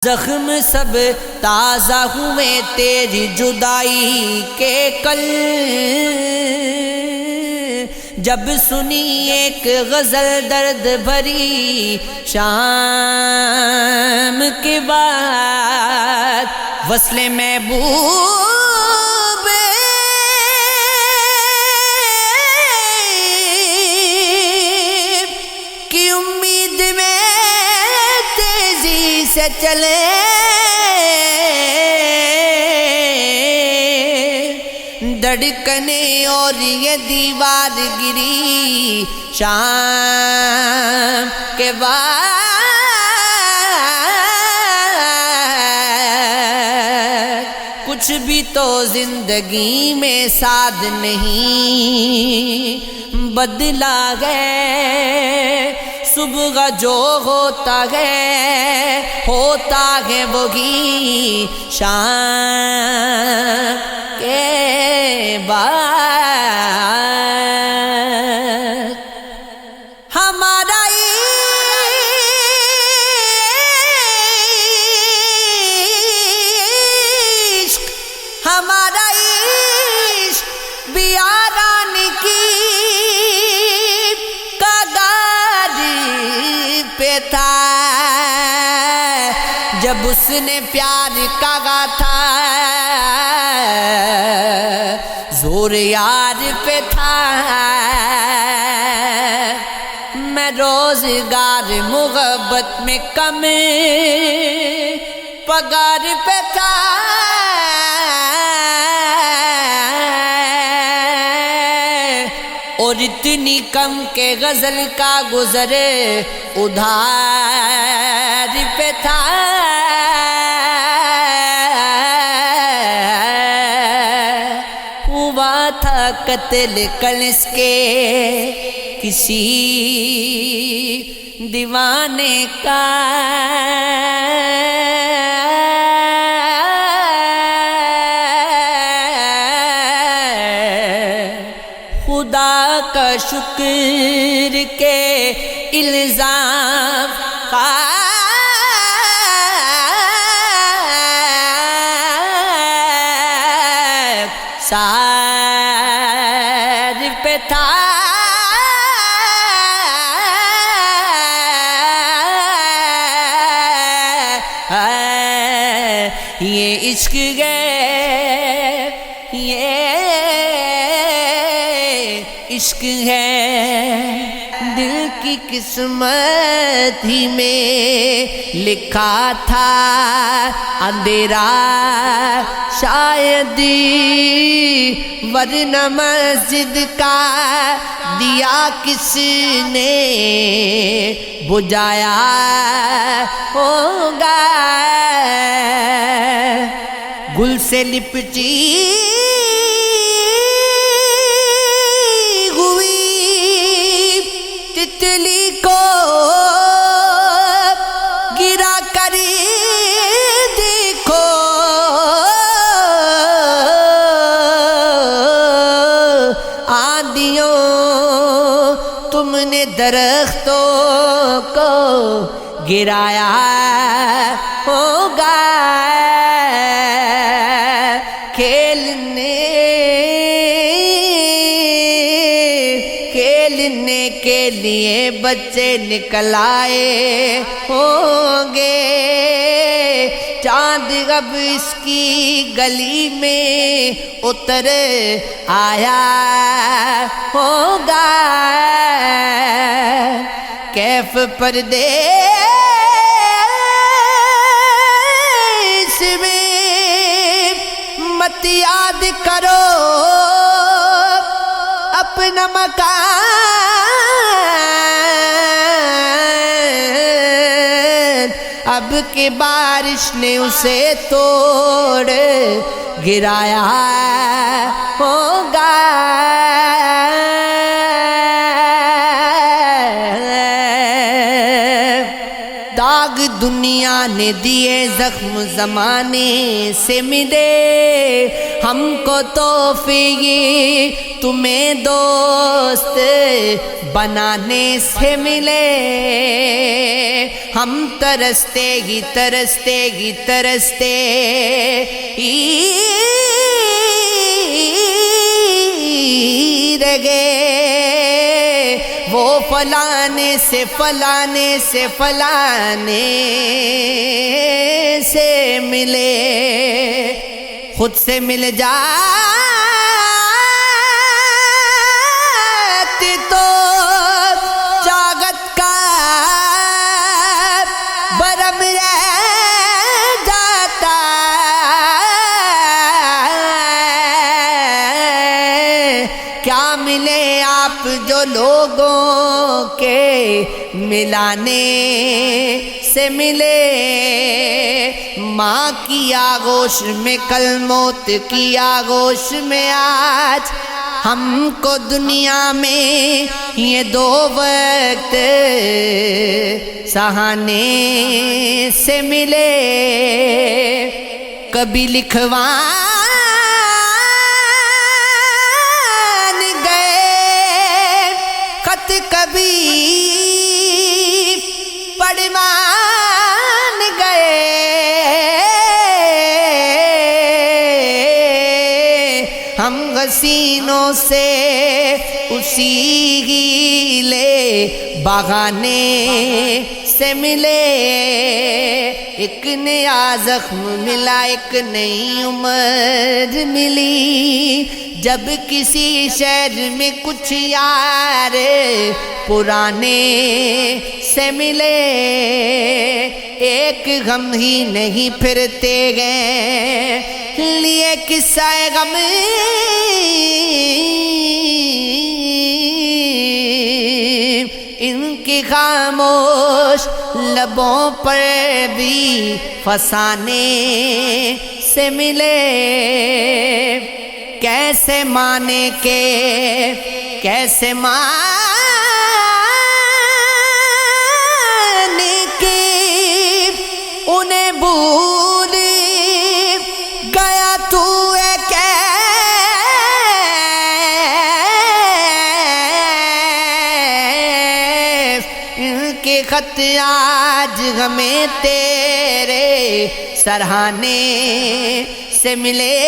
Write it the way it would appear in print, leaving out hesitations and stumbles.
زخم سب تازہ ہوئے تیری جدائی کے کل، جب سنی ایک غزل درد بھری شام کے بعد، وصل محبوب کی امید میں تیزی سے چلے، دھڑکنے اور یہ دیوار گری شام کے بعد، کچھ بھی تو زندگی میں ساتھ نہیں بدلا ہے، صبح جو ہوتا ہے وہی شام کے بعد۔ ہمارا عشق بیاران کی کگار پہ تھا، جب اس نے پیار کہا تھا زور یار پہ تھا، میں روزگار محبت میں کم پگار پہ تھا، اور اتنی کم کہ غزل کا گزر ادھار پہ تھا، ہوا تھا قتل کل اس کے کسی دیوانے کا، خدا کا شکر کے الزام سار پہ تھا، یہ عشق ہے، یہ عشق ہے، دل کی قسمت ہی میں لکھا تھا اندھیرا شاید، ورنہ مسجد کا دیا کس نے بجھایا ہوگا، گل سے لپٹی تتلی کو گرا کر دیکھو، آندھیوں تم نے درختوں کو گرایا ہوگا، کھیلنے کے لیے بچے نکل آئے ہوں گے، چاند اب اس کی گلی میں اتر آیا ہوگا، کیف پردیس میں مت یاد کرو اپنا مکان، اب کہ بارش نے اسے توڑ گرایا ہوگا، داغ داغ دنیا نے دیے زخم زمانے سے ملے، ہم کو توفیق تمہیں دوست بنانے سے ملے، ہم ترستے ہی ترستے ہی ترستے رہ گئے، وہ فلانے سے فلانے سے فلانے سے ملے، خود سے مل جاتے تو چاغت کا برم رہ جاتا، کیا ملے آپ جو لوگوں کے ملانے سے ملے، ماں کی آغوش میں کل موت کی آغوش میں آج، ہم کو دنیا میں یہ دو وقت سہانے سے ملے، کبھی لکھوان گئے خط، کبھی پڑھوان گئے، ہم حسینوں سے اسی گیلے بہانے سے ملے، ایک نیا زخم ملا ایک نئی عمر ملی، جب کسی شہر میں کچھ یار پرانے سے ملے، ایک غم ہی نہیں پھرتے گئے لیے قصہ غم، ان کی خاموش لبوں پر بھی فسانے سے ملے، کیسے مانے کے کیسے مانے کے انہیں بھول گیا تو اے کیف، ان کے خط آج ہمیں تیرے سراہنے سے ملے۔